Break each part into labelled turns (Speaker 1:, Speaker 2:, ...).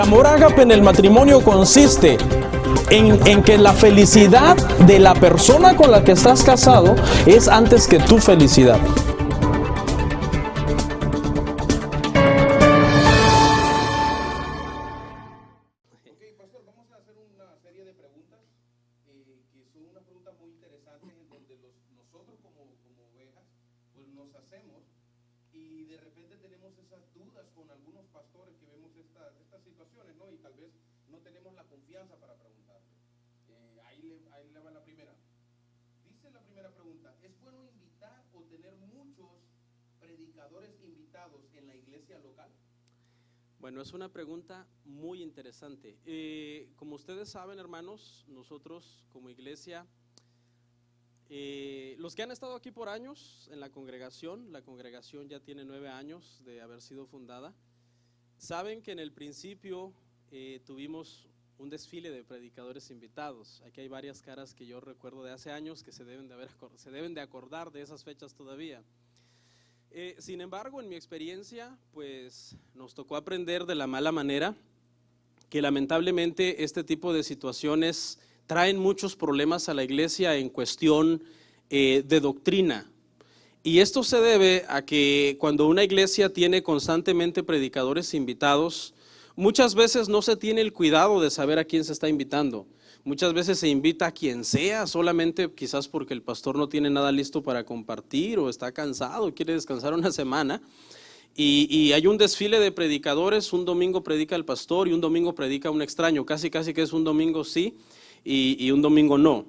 Speaker 1: amor ágape en el matrimonio consiste en que la felicidad de la persona con la que estás casado es antes que tu felicidad.
Speaker 2: Y de repente tenemos esas dudas con algunos pastores que vemos estas situaciones, ¿no? Y tal vez no tenemos la confianza para preguntarle. Ahí le va la primera. Dice la primera pregunta: ¿es bueno invitar o tener muchos predicadores invitados en la iglesia local?
Speaker 3: Bueno, es una pregunta muy interesante. Como ustedes saben, hermanos, nosotros como iglesia, los que han estado aquí por años en la congregación ya tiene 9 años de haber sido fundada, saben que en el principio tuvimos un desfile de predicadores invitados. Aquí hay varias caras que yo recuerdo de hace años que se deben de acordar de esas fechas todavía. Sin embargo, en mi experiencia, pues nos tocó aprender de la mala manera que lamentablemente este tipo de situaciones traen muchos problemas a la iglesia en cuestión de doctrina. Y esto se debe a que cuando una iglesia tiene constantemente predicadores invitados, muchas veces no se tiene el cuidado de saber a quién se está invitando. Muchas veces se invita a quien sea, solamente quizás porque el pastor no tiene nada listo para compartir o está cansado, quiere descansar una semana. Y hay un desfile de predicadores, un domingo predica el pastor y un domingo predica un extraño, casi que es un domingo sí y un domingo no.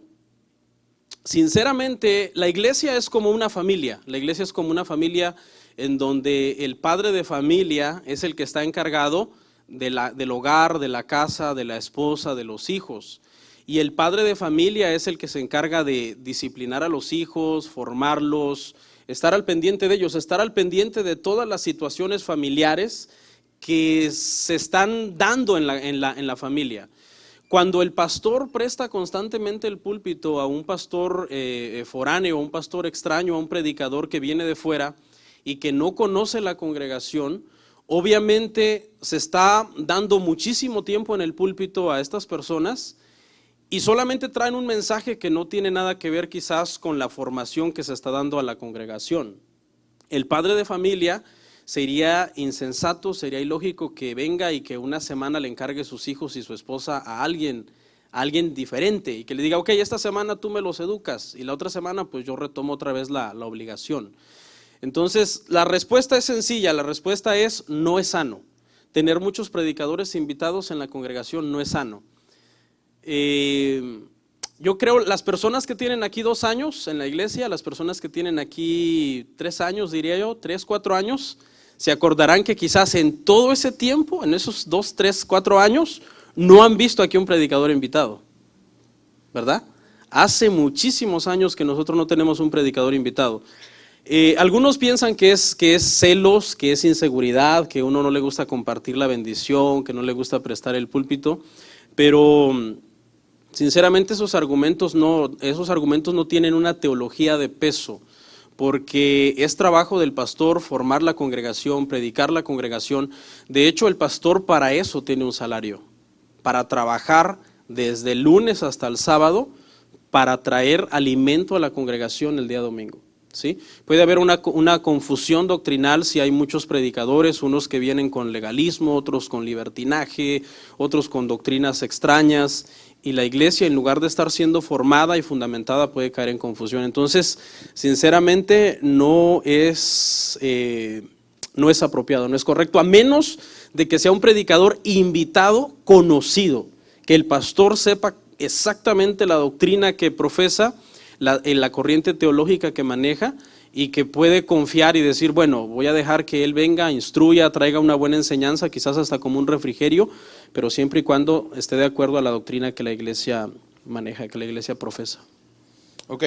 Speaker 3: Sinceramente, la iglesia es como una familia. La iglesia es como una familia en donde el padre de familia es el que está encargado del hogar, de la casa, de la esposa, de los hijos. Y el padre de familia es el que se encarga de disciplinar a los hijos, formarlos, estar al pendiente de ellos, estar al pendiente de todas las situaciones familiares que se están dando en la familia. Cuando el pastor presta constantemente el púlpito a un pastor foráneo, a un pastor extraño, a un predicador que viene de fuera y que no conoce la congregación, obviamente se está dando muchísimo tiempo en el púlpito a estas personas y solamente traen un mensaje que no tiene nada que ver quizás con la formación que se está dando a la congregación. El padre de familia sería insensato, sería ilógico que venga y que una semana le encargue sus hijos y su esposa a alguien diferente y que le diga, ok, esta semana tú me los educas y la otra semana pues yo retomo otra vez la obligación. Entonces la respuesta es sencilla, la respuesta es no es sano. Tener muchos predicadores invitados en la congregación no es sano. Yo creo las personas que tienen aquí 2 años en la iglesia, las personas que tienen aquí 3 años, diría yo, 3, 4 años, se acordarán que quizás en todo ese tiempo, en esos 2, 3, 4 años, no han visto aquí un predicador invitado, ¿verdad? Hace muchísimos años que nosotros no tenemos un predicador invitado. Algunos piensan que es celos, que es inseguridad, que a uno no le gusta compartir la bendición, que no le gusta prestar el púlpito, pero sinceramente esos argumentos no tienen una teología de peso, porque es trabajo del pastor formar la congregación, predicar la congregación. De hecho, el pastor para eso tiene un salario, para trabajar desde el lunes hasta el sábado, para traer alimento a la congregación el día domingo. ¿Sí? Puede haber una confusión doctrinal si hay muchos predicadores, unos que vienen con legalismo, otros con libertinaje, otros con doctrinas extrañas, y la iglesia, en lugar de estar siendo formada y fundamentada, puede caer en confusión. Entonces, sinceramente, no es apropiado, no es correcto, a menos de que sea un predicador invitado, conocido, que el pastor sepa exactamente la doctrina que profesa, la corriente teológica que maneja, y que puede confiar y decir, bueno, voy a dejar que él venga, instruya, traiga una buena enseñanza, quizás hasta como un refrigerio, pero siempre y cuando esté de acuerdo a la doctrina que la iglesia maneja, que la iglesia profesa.
Speaker 2: Ok,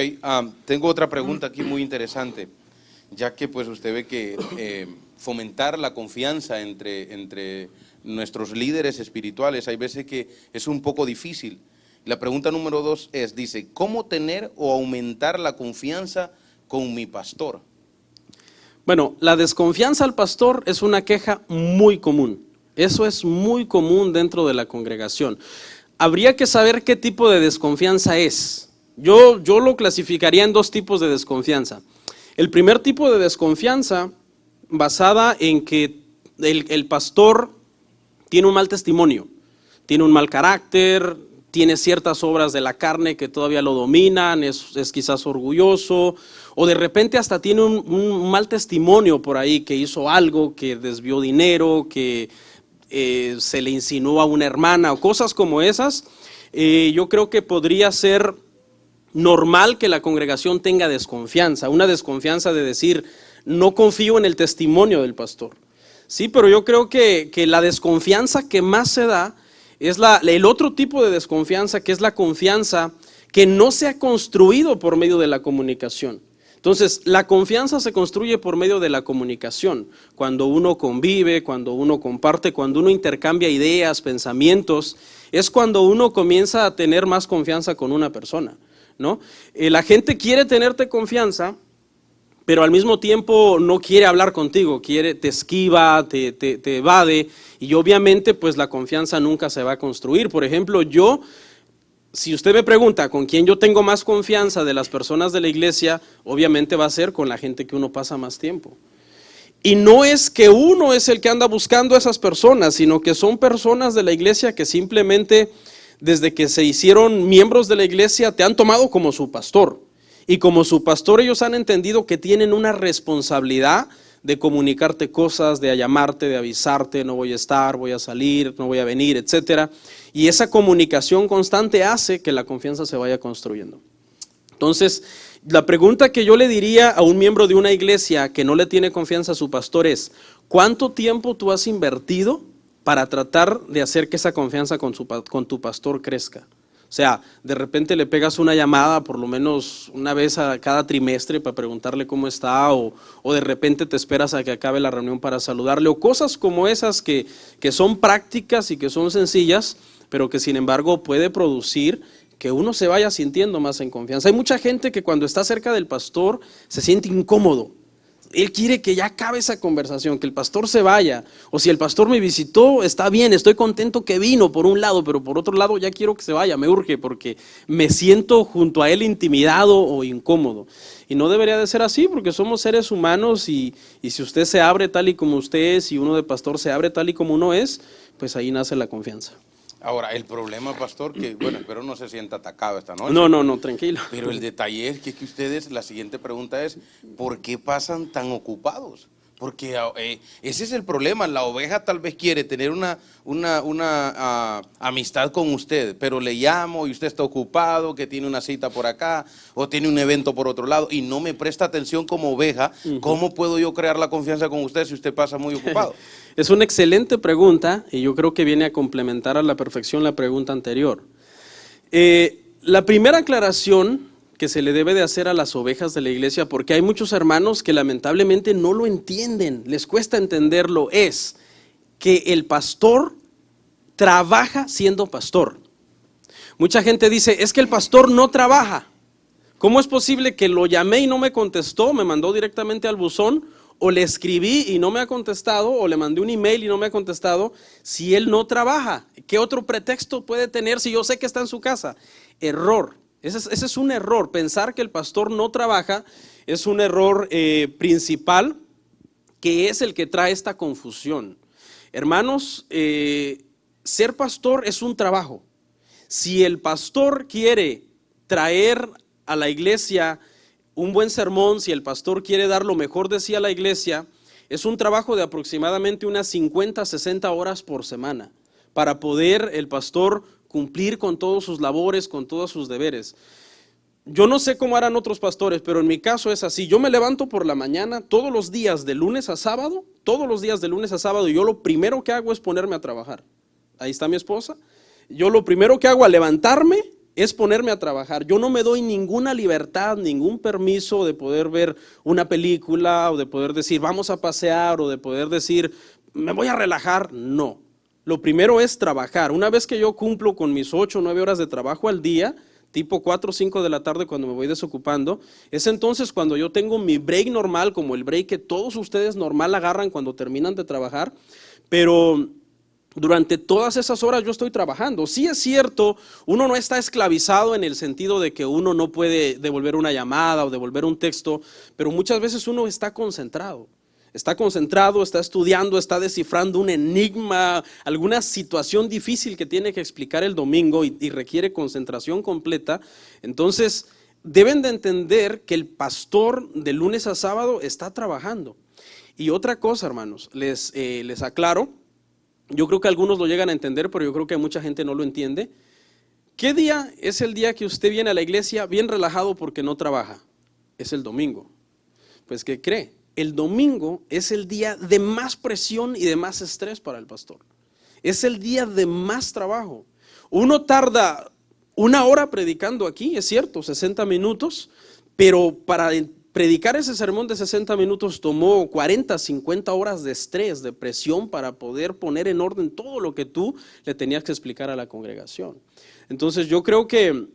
Speaker 2: tengo otra pregunta aquí muy interesante, ya que pues usted ve que fomentar la confianza entre nuestros líderes espirituales, hay veces que es un poco difícil. La pregunta número 2 dice, ¿cómo tener o aumentar la confianza con mi pastor?
Speaker 3: Bueno, la desconfianza al pastor es una queja muy común. Eso es muy común dentro de la congregación. Habría que saber qué tipo de desconfianza es. Yo lo clasificaría en dos tipos de desconfianza. El primer tipo de desconfianza basada en que el pastor tiene un mal testimonio, tiene un mal carácter, tiene ciertas obras de la carne que todavía lo dominan, es quizás orgulloso, o de repente hasta tiene un mal testimonio por ahí, que hizo algo, que desvió dinero, que se le insinuó a una hermana o cosas como esas. Yo creo que podría ser normal que la congregación tenga desconfianza, una desconfianza de decir, no confío en el testimonio del pastor. Sí, pero yo creo que la desconfianza que más se da es el otro tipo de desconfianza, que es la confianza que no se ha construido por medio de la comunicación. Entonces, la confianza se construye por medio de la comunicación, cuando uno convive, cuando uno comparte, cuando uno intercambia ideas, pensamientos, es cuando uno comienza a tener más confianza con una persona, ¿no? La gente quiere tenerte confianza, pero al mismo tiempo no quiere hablar contigo, te esquiva, te evade, y obviamente pues la confianza nunca se va a construir. Por ejemplo, si usted me pregunta con quién yo tengo más confianza de las personas de la iglesia, obviamente va a ser con la gente que uno pasa más tiempo. Y no es que uno es el que anda buscando a esas personas, sino que son personas de la iglesia que simplemente desde que se hicieron miembros de la iglesia te han tomado como su pastor. Y como su pastor ellos han entendido que tienen una responsabilidad de comunicarte cosas, de llamarte, de avisarte, no voy a estar, voy a salir, no voy a venir, etcétera. Y esa comunicación constante hace que la confianza se vaya construyendo. Entonces, la pregunta que yo le diría a un miembro de una iglesia que no le tiene confianza a su pastor es, ¿cuánto tiempo tú has invertido para tratar de hacer que esa confianza con tu pastor crezca? O sea, de repente le pegas una llamada por lo menos una vez a cada trimestre para preguntarle cómo está, o de repente te esperas a que acabe la reunión para saludarle, o cosas como esas que son prácticas y que son sencillas, pero que sin embargo puede producir que uno se vaya sintiendo más en confianza. Hay mucha gente que cuando está cerca del pastor se siente incómodo. Él quiere que ya acabe esa conversación, que el pastor se vaya, o si el pastor me visitó, está bien, estoy contento que vino por un lado, pero por otro lado ya quiero que se vaya, me urge porque me siento junto a él intimidado o incómodo. Y no debería de ser así porque somos seres humanos y si usted se abre tal y como usted es y uno de pastor se abre tal y como uno es, pues ahí nace la confianza.
Speaker 2: Ahora, el problema, pastor, que bueno, espero no se sienta atacado esta noche.
Speaker 3: No, tranquilo.
Speaker 2: Pero el detalle es que ustedes, la siguiente pregunta es, ¿por qué pasan tan ocupados? Porque ese es el problema. La oveja tal vez quiere tener una amistad con usted, pero le llamo y usted está ocupado, que tiene una cita por acá o tiene un evento por otro lado y no me presta atención como oveja. ¿Cómo puedo yo crear la confianza con usted si usted pasa muy ocupado?
Speaker 3: Es una excelente pregunta y yo creo que viene a complementar a la perfección la pregunta anterior. La primera aclaración que se le debe de hacer a las ovejas de la iglesia, porque hay muchos hermanos que lamentablemente no lo entienden, les cuesta entenderlo, es que el pastor trabaja siendo pastor. Mucha gente dice, es que el pastor no trabaja. ¿Cómo es posible que lo llamé y no me contestó, me mandó directamente al buzón, o le escribí y no me ha contestado, o le mandé un email y no me ha contestado, si él no trabaja? ¿Qué otro pretexto puede tener si yo sé que está en su casa? Error. Ese es un error. Pensar que el pastor no trabaja es un error principal, que es el que trae esta confusión. Hermanos, ser pastor es un trabajo. Si el pastor quiere traer a la iglesia un buen sermón, si el pastor quiere dar lo mejor de sí a la iglesia, es un trabajo de aproximadamente unas 50, 60 horas por semana para poder el pastor cumplir con todas sus labores, con todos sus deberes. Yo no sé cómo harán otros pastores, pero en mi caso es así. Yo me levanto por la mañana todos los días de lunes a sábado, y yo lo primero que hago es ponerme a trabajar. Ahí está mi esposa. Yo lo primero que hago al levantarme es ponerme a trabajar. Yo no me doy ninguna libertad, ningún permiso de poder ver una película o de poder decir vamos a pasear o de poder decir me voy a relajar. No. Lo primero es trabajar. Una vez que yo cumplo con mis 8 o 9 horas de trabajo al día, tipo 4 o 5 de la tarde cuando me voy desocupando, es entonces cuando yo tengo mi break normal, como el break que todos ustedes normal agarran cuando terminan de trabajar, pero durante todas esas horas yo estoy trabajando. Sí es cierto, uno no está esclavizado en el sentido de que uno no puede devolver una llamada o devolver un texto, pero muchas veces uno está concentrado. Está concentrado, está estudiando, está descifrando un enigma, alguna situación difícil que tiene que explicar el domingo y requiere concentración completa. Entonces, deben de entender que el pastor de lunes a sábado está trabajando. Y otra cosa, hermanos, les aclaro, yo creo que algunos lo llegan a entender, pero yo creo que mucha gente no lo entiende. ¿Qué día es el día que usted viene a la iglesia bien relajado porque no trabaja? Es el domingo. Pues, ¿qué cree? El domingo es el día de más presión y de más estrés para el pastor. Es el día de más trabajo. Uno tarda 1 hora predicando aquí, es cierto, 60 minutos, pero para predicar ese sermón de 60 minutos tomó 40, 50 horas de estrés, de presión para poder poner en orden todo lo que tú le tenías que explicar a la congregación. Entonces yo creo que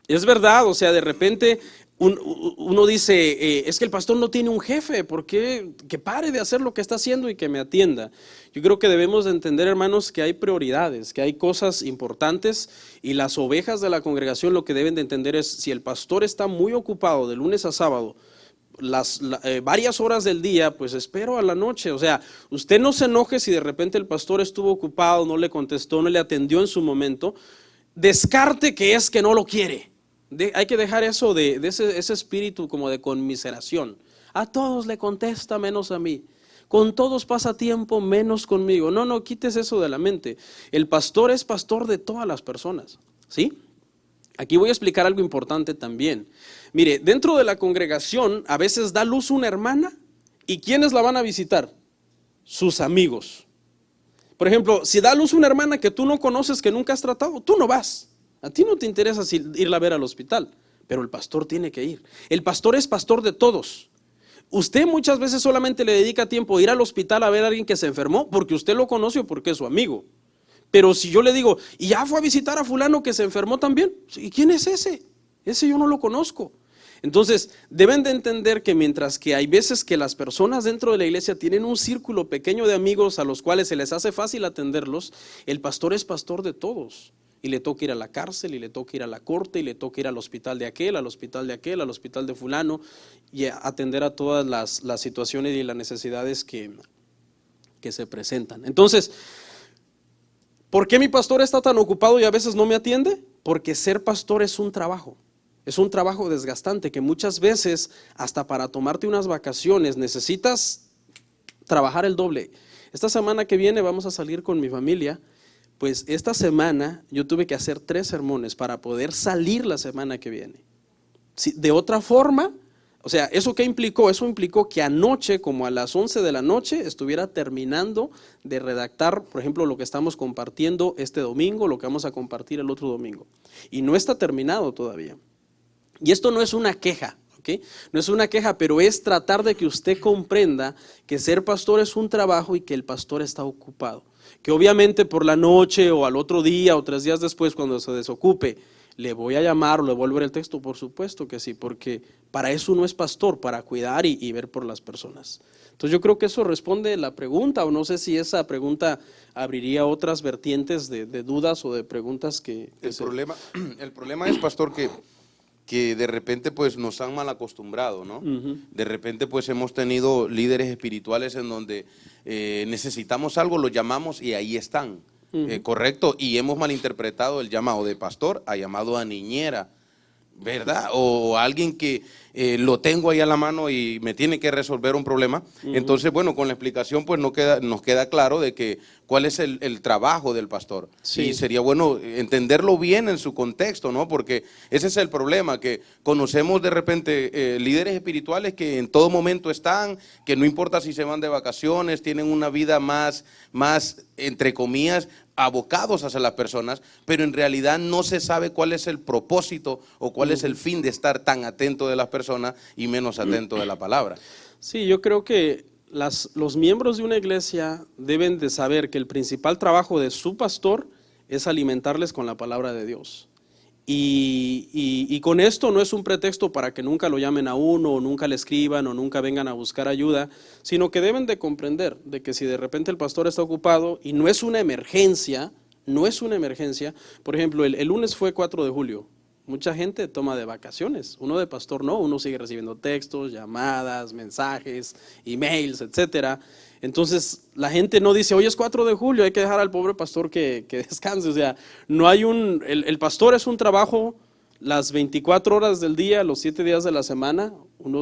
Speaker 3: es verdad, o sea, de repente uno dice, es que el pastor no tiene un jefe, ¿por qué? Que pare de hacer lo que está haciendo y que me atienda. Yo creo que debemos de entender, hermanos, que hay prioridades, que hay cosas importantes y las ovejas de la congregación lo que deben de entender es, si el pastor está muy ocupado de lunes a sábado, varias horas del día, pues espero a la noche. O sea, usted no se enoje si de repente el pastor estuvo ocupado, no le contestó, no le atendió en su momento, descarte que es que no lo quiere. Hay que dejar eso de ese espíritu como de conmiseración. A todos le contesta menos a mí. Con todos pasa tiempo menos conmigo. No, quites eso de la mente. El pastor es pastor de todas las personas, ¿sí? Aquí voy a explicar algo importante también. Mire, dentro de la congregación a veces da luz una hermana y ¿quiénes la van a visitar? Sus amigos. Por ejemplo, si da luz una hermana que tú no conoces, que nunca has tratado, tú no vas. A ti no te interesa irla a ver al hospital, pero el pastor tiene que ir. El pastor es pastor de todos. Usted muchas veces solamente le dedica tiempo a ir al hospital a ver a alguien que se enfermó porque usted lo conoce o porque es su amigo. Pero si yo le digo, ¿y ya fue a visitar a fulano que se enfermó también? ¿Y quién es ese? Ese yo no lo conozco. Entonces, deben de entender que mientras que hay veces que las personas dentro de la iglesia tienen un círculo pequeño de amigos a los cuales se les hace fácil atenderlos, el pastor es pastor de todos. Y le toca ir a la cárcel, y le toca ir a la corte, y le toca ir al hospital de aquel, al hospital de aquel, al hospital de fulano, y atender a todas las situaciones y las necesidades que se presentan. Entonces, ¿por qué mi pastor está tan ocupado y a veces no me atiende? Porque ser pastor es un trabajo desgastante, que muchas veces hasta para tomarte unas vacaciones necesitas trabajar el doble. Esta semana que viene vamos a salir con mi familia. Pues esta semana yo tuve que hacer 3 sermones para poder salir la semana que viene. De otra forma, o sea, ¿eso qué implicó? Eso implicó que anoche, como a las 11 de la noche, estuviera terminando de redactar, por ejemplo, lo que estamos compartiendo este domingo, lo que vamos a compartir el otro domingo. Y no está terminado todavía. Y esto no es una queja, ¿ok? No es una queja, pero es tratar de que usted comprenda que ser pastor es un trabajo y que el pastor está ocupado. Que obviamente por la noche o al otro día o 3 días después cuando se desocupe, le voy a llamar o le voy a volver el texto, por supuesto que sí, porque para eso uno es pastor, para cuidar y ver por las personas. Entonces yo creo que eso responde la pregunta, o no sé si esa pregunta abriría otras vertientes de dudas o de preguntas que
Speaker 2: El problema es, pastor, que de repente pues nos han mal acostumbrado, ¿no? De repente pues hemos tenido líderes espirituales en donde necesitamos algo, los llamamos y ahí están, correcto, y hemos malinterpretado el llamado de pastor a llamado a niñera, ¿verdad? O alguien que lo tengo ahí a la mano y me tiene que resolver un problema. Entonces, bueno, con la explicación pues nos queda claro de que cuál es el trabajo del pastor. Sí. Y sería bueno entenderlo bien en su contexto, ¿no? Porque ese es el problema, que conocemos de repente líderes espirituales que en todo momento están, que no importa si se van de vacaciones, tienen una vida más entre comillas, abocados hacia las personas, pero en realidad no se sabe cuál es el propósito o cuál es el fin de estar tan atento de las personas y menos atento de la palabra.
Speaker 3: Sí, yo creo que los miembros de una iglesia deben de saber que el principal trabajo de su pastor es alimentarles con la palabra de Dios. Y y con esto no es un pretexto para que nunca lo llamen a uno, o nunca le escriban, o nunca vengan a buscar ayuda, sino que deben de comprender de que si de repente el pastor está ocupado y no es una emergencia, por ejemplo, el lunes fue 4 de julio, mucha gente toma de vacaciones, uno de pastor no, uno sigue recibiendo textos, llamadas, mensajes, emails, etcétera. Entonces la gente no dice, hoy es 4 de julio, hay que dejar al pobre pastor que descanse. O sea, no hay el pastor es un trabajo las 24 horas del día, los 7 días de la semana.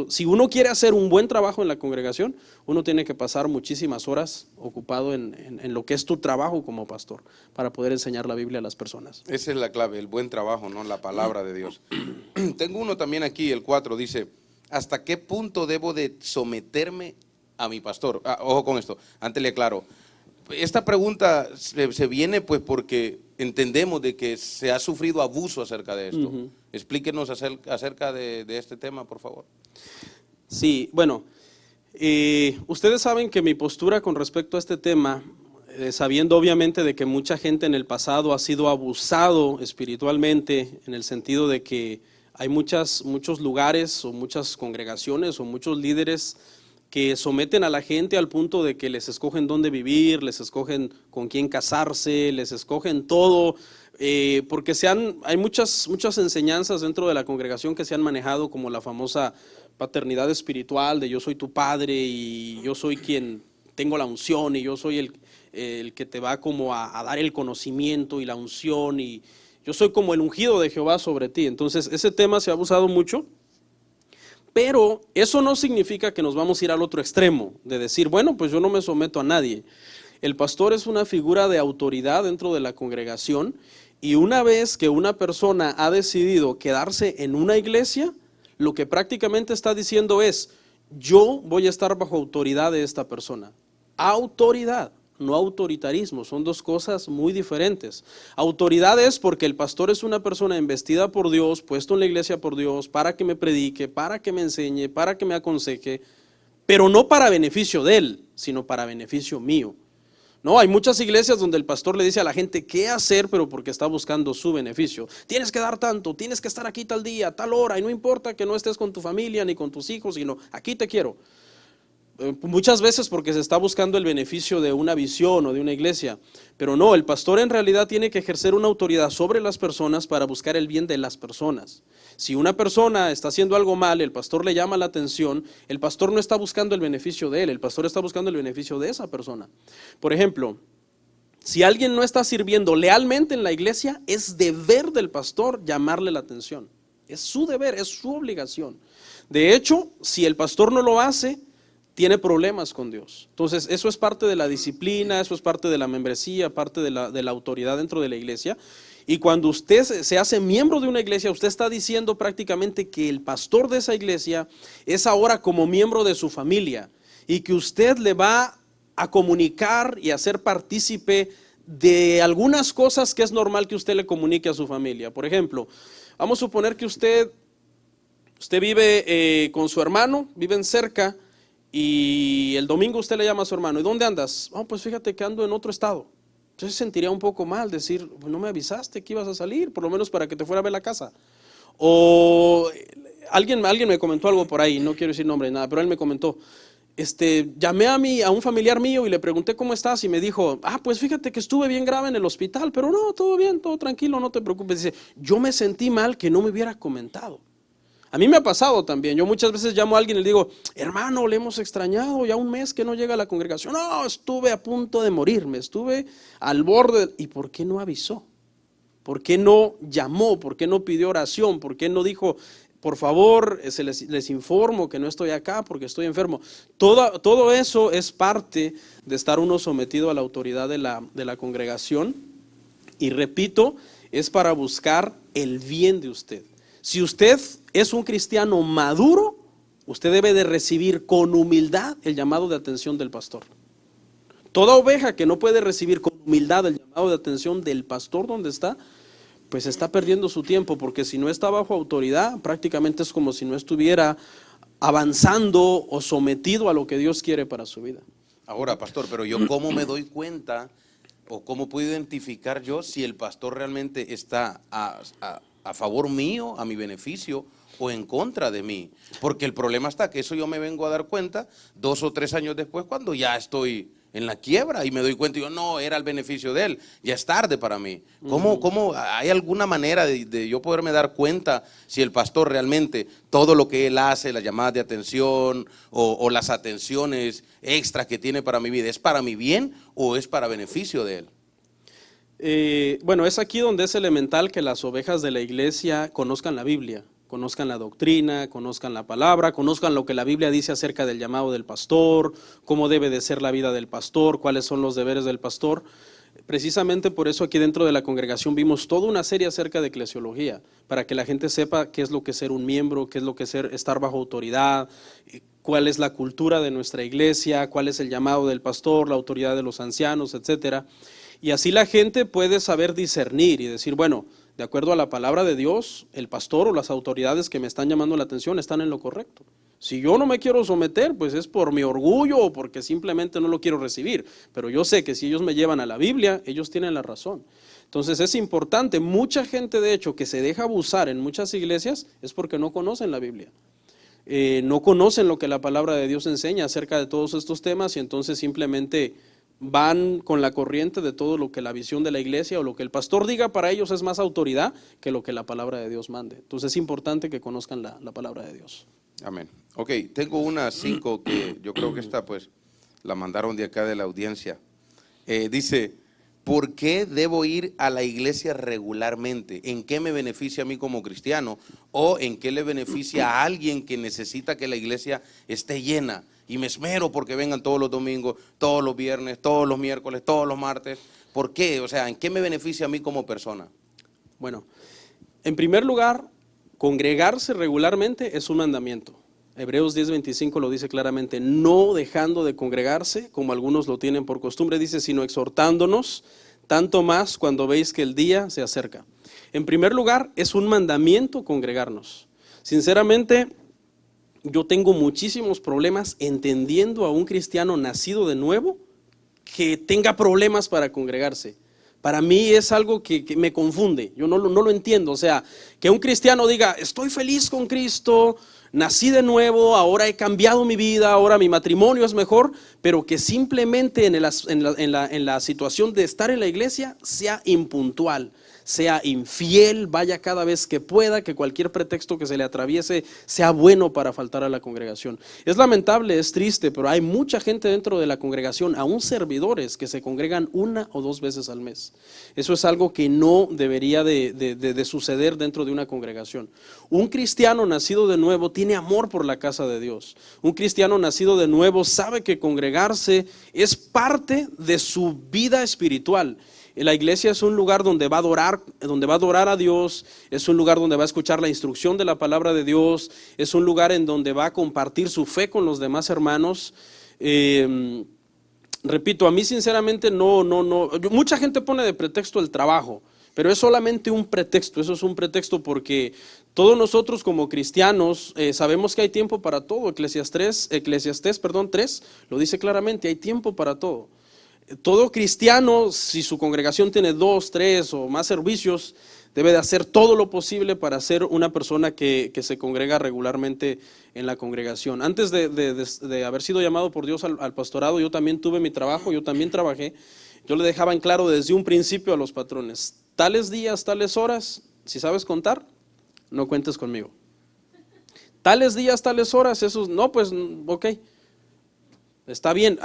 Speaker 3: Si uno quiere hacer un buen trabajo en la congregación, uno tiene que pasar muchísimas horas ocupado en lo que es tu trabajo como pastor, para poder enseñar la Biblia a las personas.
Speaker 2: Esa es la clave, el buen trabajo, ¿no? La palabra de Dios. Tengo uno también aquí, el 4, dice, ¿hasta qué punto debo de someterme a mi pastor? Ojo con esto, antes le aclaro. Esta pregunta se viene pues porque entendemos de que se ha sufrido abuso acerca de esto. Explíquenos acerca de este tema, por favor.
Speaker 3: Sí, bueno, ustedes saben que mi postura con respecto a este tema, sabiendo obviamente de que mucha gente en el pasado ha sido abusado espiritualmente, en el sentido de que hay muchos lugares o muchas congregaciones o muchos líderes que someten a la gente al punto de que les escogen dónde vivir, les escogen con quién casarse, les escogen todo, porque hay muchas enseñanzas dentro de la congregación que se han manejado, como la famosa paternidad espiritual, de yo soy tu padre y yo soy quien tengo la unción y yo soy el que te va como a dar el conocimiento y la unción y yo soy como el ungido de Jehová sobre ti. Entonces ese tema se ha abusado mucho. Pero eso no significa que nos vamos a ir al otro extremo, de decir, bueno, pues yo no me someto a nadie. El pastor es una figura de autoridad dentro de la congregación y una vez que una persona ha decidido quedarse en una iglesia, lo que prácticamente está diciendo es, yo voy a estar bajo autoridad de esta persona. Autoridad, no autoritarismo, son dos cosas muy diferentes. Autoridad es porque el pastor es una persona investida por Dios, puesto en la iglesia por Dios, para que me predique, para que me enseñe, para que me aconseje, pero no para beneficio de él, sino para beneficio mío. No, hay muchas iglesias donde el pastor le dice a la gente qué hacer, pero porque está buscando su beneficio. Tienes que dar tanto, tienes que estar aquí tal día, tal hora, y no importa que no estés con tu familia ni con tus hijos, sino aquí te quiero. Muchas veces porque se está buscando el beneficio de una visión o de una iglesia, pero no, el pastor en realidad tiene que ejercer una autoridad sobre las personas para buscar el bien de las personas. Si una persona está haciendo algo mal, el pastor le llama la atención, el pastor no está buscando el beneficio de él, el pastor está buscando el beneficio de esa persona. Por ejemplo, si alguien no está sirviendo lealmente en la iglesia, es deber del pastor llamarle la atención. Es su deber, es su obligación. De hecho, si el pastor no lo hace, tiene problemas con Dios. Entonces, eso es parte de la disciplina, eso es parte de la membresía, parte de la autoridad dentro de la iglesia. Y cuando usted se hace miembro de una iglesia, usted está diciendo prácticamente que el pastor de esa iglesia es ahora como miembro de su familia y que usted le va a comunicar y a ser partícipe de algunas cosas que es normal que usted le comunique a su familia. Por ejemplo, vamos a suponer que usted vive con su hermano, viven cerca, y el domingo usted le llama a su hermano, ¿y dónde andas? Oh, pues fíjate que ando en otro estado. Entonces sentiría un poco mal decir, no me avisaste que ibas a salir, por lo menos para que te fuera a ver la casa. O alguien me comentó algo por ahí, no quiero decir nombre ni nada, pero él me comentó, llamé a un familiar mío y le pregunté cómo estás y me dijo, pues fíjate que estuve bien grave en el hospital, pero no, todo bien, todo tranquilo, no te preocupes. Dice, yo me sentí mal que no me hubiera comentado. A mí me ha pasado también, yo muchas veces llamo a alguien y le digo, hermano, le hemos extrañado, ya un mes que no llega a la congregación. No, estuve a punto de morirme, estuve al borde. ¿Y por qué no avisó? ¿Por qué no llamó? ¿Por qué no pidió oración? ¿Por qué no dijo, por favor, les informo que no estoy acá porque estoy enfermo? Todo eso es parte de estar uno sometido a la autoridad de la congregación. Y repito, es para buscar el bien de usted. Si usted es un cristiano maduro, usted debe de recibir con humildad el llamado de atención del pastor. Toda oveja que no puede recibir con humildad el llamado de atención del pastor donde está, pues está perdiendo su tiempo, porque si no está bajo autoridad, prácticamente es como si no estuviera avanzando o sometido a lo que Dios quiere para su vida.
Speaker 2: Ahora, pastor, pero yo ¿cómo me doy cuenta o cómo puedo identificar yo si el pastor realmente está a favor mío, a mi beneficio o en contra de mí. Porque el problema está que eso yo me vengo a dar cuenta 2 o 3 años después, cuando ya estoy en la quiebra y me doy cuenta y yo, no, era el beneficio de él, ya es tarde para mí. ¿Cómo hay alguna manera de yo poderme dar cuenta si el pastor realmente, todo lo que él hace, las llamadas de atención o las atenciones extras que tiene para mi vida, es para mi bien o es para beneficio de él?
Speaker 3: Bueno, es aquí donde es elemental que las ovejas de la iglesia conozcan la Biblia, conozcan la doctrina, conozcan la palabra, conozcan lo que la Biblia dice acerca del llamado del pastor, cómo debe de ser la vida del pastor, cuáles son los deberes del pastor. Precisamente por eso aquí dentro de la congregación vimos toda una serie acerca de eclesiología, para que la gente sepa qué es lo que es ser un miembro, qué es lo que es estar bajo autoridad, cuál es la cultura de nuestra iglesia, cuál es el llamado del pastor, la autoridad de los ancianos, etcétera. Y así la gente puede saber discernir y decir, bueno, de acuerdo a la palabra de Dios, el pastor o las autoridades que me están llamando la atención están en lo correcto. Si yo no me quiero someter, pues es por mi orgullo o porque simplemente no lo quiero recibir. Pero yo sé que si ellos me llevan a la Biblia, ellos tienen la razón. Entonces es importante, mucha gente de hecho que se deja abusar en muchas iglesias es porque no conocen la Biblia. No conocen lo que la palabra de Dios enseña acerca de todos estos temas y entonces simplemente van con la corriente de todo lo que la visión de la iglesia o lo que el pastor diga para ellos es más autoridad que lo que la palabra de Dios mande. Entonces es importante que conozcan la palabra de Dios.
Speaker 2: Amén. Ok, tengo unas 5 que yo creo que esta pues la mandaron de acá de la audiencia. Dice, ¿por qué debo ir a la iglesia regularmente? ¿En qué me beneficia a mí como cristiano? ¿O en qué le beneficia a alguien que necesita que la iglesia esté llena? Y me esmero porque vengan todos los domingos, todos los viernes, todos los miércoles, todos los martes. ¿Por qué? O sea, ¿en qué me beneficia a mí como persona?
Speaker 3: Bueno, en primer lugar, congregarse regularmente es un mandamiento. Hebreos 10:25 lo dice claramente, no dejando de congregarse, como algunos lo tienen por costumbre, dice, sino exhortándonos, tanto más cuando veis que el día se acerca. En primer lugar, es un mandamiento congregarnos. Sinceramente, yo tengo muchísimos problemas entendiendo a un cristiano nacido de nuevo que tenga problemas para congregarse. Para mí es algo que me confunde, yo no lo entiendo. O sea, que un cristiano diga, estoy feliz con Cristo, nací de nuevo, ahora he cambiado mi vida, ahora mi matrimonio es mejor, pero que simplemente en la situación de estar en la iglesia sea impuntual, sea infiel, vaya cada vez que pueda, que cualquier pretexto que se le atraviese sea bueno para faltar a la congregación. Es lamentable, es triste, pero hay mucha gente dentro de la congregación, aún servidores, que se congregan 1 o 2 veces al mes. Eso es algo que no debería de suceder dentro de una congregación. Un cristiano nacido de nuevo tiene amor por la casa de Dios. Un cristiano nacido de nuevo sabe que congregarse es parte de su vida espiritual. La iglesia es un lugar donde va a adorar a Dios, es un lugar donde va a escuchar la instrucción de la palabra de Dios, es un lugar en donde va a compartir su fe con los demás hermanos. Repito, a mí sinceramente mucha gente pone de pretexto el trabajo, pero es solamente un pretexto, eso es un pretexto porque todos nosotros como cristianos sabemos que hay tiempo para todo. Eclesiastés 3 lo dice claramente, hay tiempo para todo. Todo cristiano, si su congregación tiene 2, 3 o más servicios, debe de hacer todo lo posible para ser una persona que se congrega regularmente en la congregación. Antes de haber sido llamado por Dios al pastorado, yo también tuve mi trabajo, yo también trabajé. Yo le dejaba en claro desde un principio a los patrones, tales días, tales horas, si sabes contar, no cuentes conmigo. Tales días, tales horas, esos, no, pues, ok. Está bien,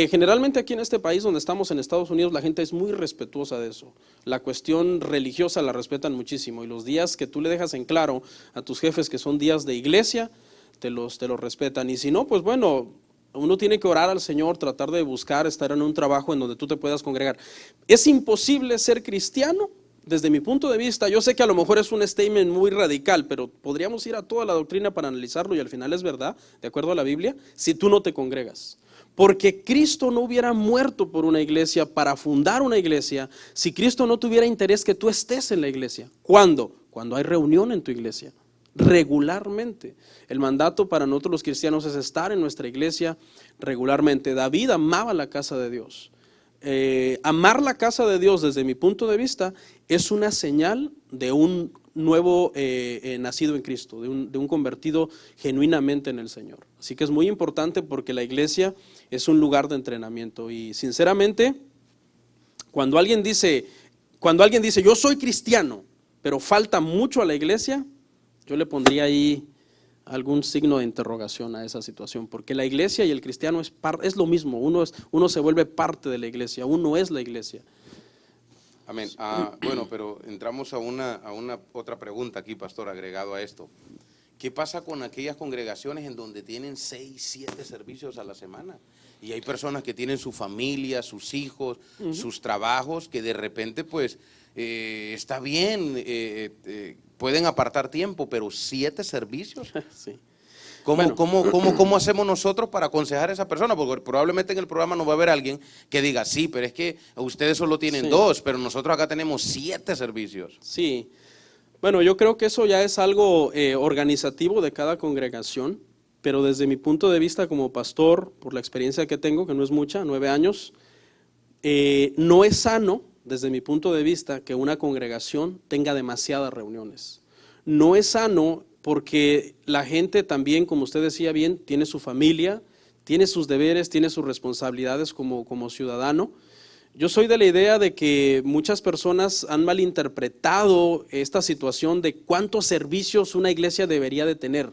Speaker 3: generalmente aquí en este país donde estamos en Estados Unidos la gente es muy respetuosa de eso. La cuestión religiosa la respetan muchísimo y los días que tú le dejas en claro a tus jefes que son días de iglesia, te los respetan. Y si no, pues bueno, uno tiene que orar al Señor, tratar de buscar estar en un trabajo en donde tú te puedas congregar. Es imposible ser cristiano desde mi punto de vista. Yo sé que a lo mejor es un statement muy radical, pero podríamos ir a toda la doctrina para analizarlo y al final es verdad, de acuerdo a la Biblia, si tú no te congregas. Porque Cristo no hubiera muerto por una iglesia para fundar una iglesia si Cristo no tuviera interés que tú estés en la iglesia. ¿Cuándo? Cuando hay reunión en tu iglesia, regularmente. El mandato para nosotros los cristianos es estar en nuestra iglesia regularmente. David amaba la casa de Dios. Amar la casa de Dios desde mi punto de vista es una señal de un nuevo nacido en Cristo, de un convertido genuinamente en el Señor. Así que es muy importante porque la iglesia es un lugar de entrenamiento. Y sinceramente, cuando alguien dice, yo soy cristiano, pero falta mucho a la iglesia, yo le pondría ahí algún signo de interrogación a esa situación, porque la iglesia y el cristiano es lo mismo, uno se vuelve parte de la iglesia, uno es la iglesia.
Speaker 2: Amén. Bueno, pero entramos a una otra pregunta aquí, pastor, agregado a esto. ¿Qué pasa con aquellas congregaciones en donde tienen 6, 7 servicios a la semana? Y hay personas que tienen su familia, sus hijos, sus trabajos, que de repente pues está bien, pueden apartar tiempo, pero 7 servicios.
Speaker 3: Sí.
Speaker 2: ¿Cómo hacemos nosotros para aconsejar a esa persona? Porque probablemente en el programa no va a haber alguien que diga, sí, pero es que ustedes solo tienen 2, pero nosotros acá tenemos 7 servicios.
Speaker 3: Sí, bueno, yo creo que eso ya es algo organizativo de cada congregación, pero desde mi punto de vista como pastor, por la experiencia que tengo, que no es mucha, 9 años, no es sano, desde mi punto de vista, que una congregación tenga demasiadas reuniones. No es sano porque la gente también, como usted decía bien, tiene su familia, tiene sus deberes, tiene sus responsabilidades como ciudadano. Yo soy de la idea de que muchas personas han malinterpretado esta situación de cuántos servicios una iglesia debería de tener.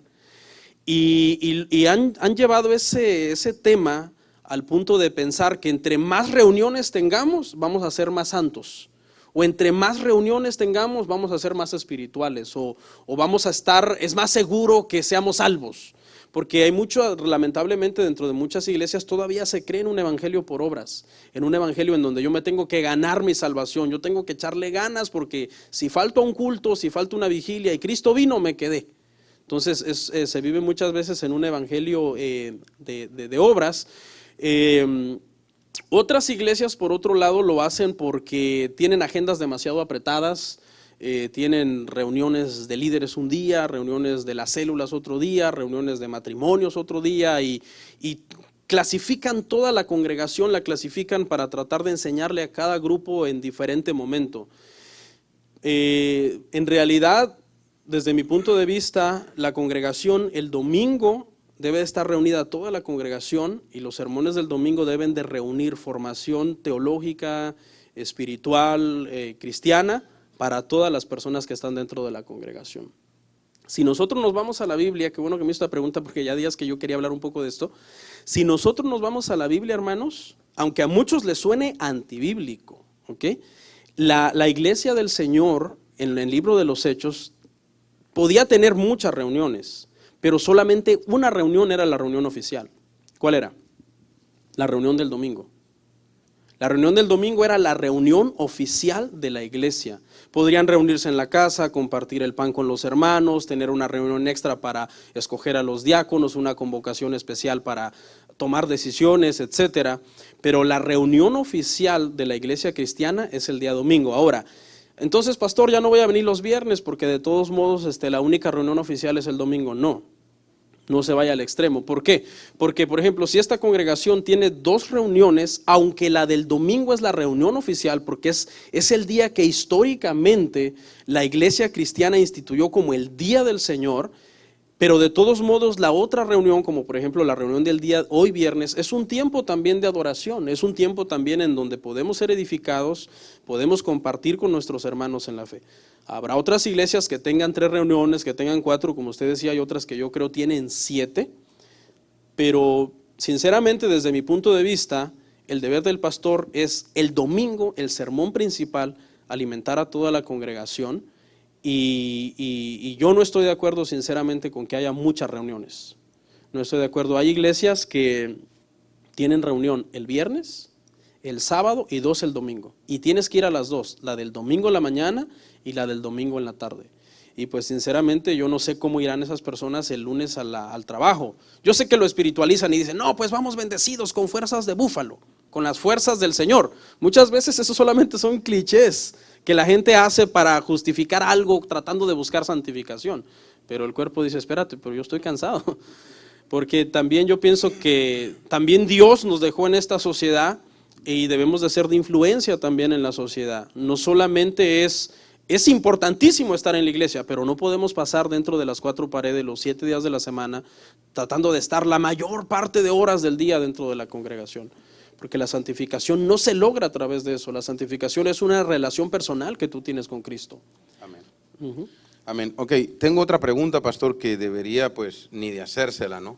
Speaker 3: Y han llevado ese tema al punto de pensar que entre más reuniones tengamos, vamos a ser más santos. O entre más reuniones tengamos, vamos a ser más espirituales. O vamos a estar, es más seguro que seamos salvos. Porque hay mucho, lamentablemente, dentro de muchas iglesias todavía se cree en un evangelio por obras. En un evangelio en donde yo me tengo que ganar mi salvación. Yo tengo que echarle ganas porque si falto a un culto, si falta una vigilia y Cristo vino, me quedé. Entonces se vive muchas veces en un evangelio de obras. Otras iglesias, por otro lado, lo hacen porque tienen agendas demasiado apretadas, tienen reuniones de líderes un día, reuniones de las células otro día, reuniones de matrimonios otro día y clasifican toda la congregación, la clasifican para tratar de enseñarle a cada grupo en diferente momento. En realidad, desde mi punto de vista, la congregación el domingo debe estar reunida toda la congregación y los sermones del domingo deben de reunir formación teológica, espiritual, cristiana para todas las personas que están dentro de la congregación. Si nosotros nos vamos a la Biblia, qué bueno que me hizo esta pregunta porque ya días que yo quería hablar un poco de esto. Si nosotros nos vamos a la Biblia, hermanos, aunque a muchos les suene antibíblico, ¿okay? La iglesia del Señor en el libro de los Hechos podía tener muchas reuniones, pero solamente una reunión era la reunión oficial. ¿Cuál era? La reunión del domingo. La reunión del domingo era la reunión oficial de la iglesia. Podrían reunirse en la casa, compartir el pan con los hermanos, tener una reunión extra para escoger a los diáconos, una convocación especial para tomar decisiones, etcétera. Pero la reunión oficial de la iglesia cristiana es el día domingo. Ahora, entonces, pastor, ya no voy a venir los viernes porque de todos modos la única reunión oficial es el domingo. No se vaya al extremo. ¿Por qué? Porque, por ejemplo, si esta congregación tiene 2 reuniones, aunque la del domingo es la reunión oficial, porque es el día que históricamente la iglesia cristiana instituyó como el día del Señor, pero de todos modos la otra reunión, como por ejemplo la reunión del día hoy viernes, es un tiempo también de adoración, es un tiempo también en donde podemos ser edificados, podemos compartir con nuestros hermanos en la fe. Habrá otras iglesias que tengan 3 reuniones, que tengan 4, como usted decía, hay otras que yo creo tienen 7, pero sinceramente desde mi punto de vista, el deber del pastor es el domingo, el sermón principal, alimentar a toda la congregación. Y yo no estoy de acuerdo sinceramente con que haya muchas reuniones. No estoy de acuerdo. Hay iglesias que tienen reunión el viernes, el sábado y 2 el domingo. Y tienes que ir a las 2, la del domingo en la mañana y la del domingo en la tarde. Y pues sinceramente yo no sé cómo irán esas personas el lunes al trabajo. Yo sé que lo espiritualizan y dicen, no, pues vamos bendecidos con fuerzas de búfalo, con las fuerzas del Señor. Muchas veces eso solamente son clichés que la gente hace para justificar algo tratando de buscar santificación. Pero el cuerpo dice, espérate, pero yo estoy cansado. Porque también yo pienso que también Dios nos dejó en esta sociedad y debemos de ser de influencia también en la sociedad. No solamente es Es importantísimo estar en la iglesia, pero no podemos pasar dentro de las 4 paredes los 7 días de la semana tratando de estar la mayor parte de horas del día dentro de la congregación. Porque la santificación no se logra a través de eso. La santificación es una relación personal que tú tienes con Cristo.
Speaker 2: Amén.
Speaker 3: Uh-huh.
Speaker 2: Amén. Ok, tengo otra pregunta, pastor, que debería pues ni de hacérsela, ¿no?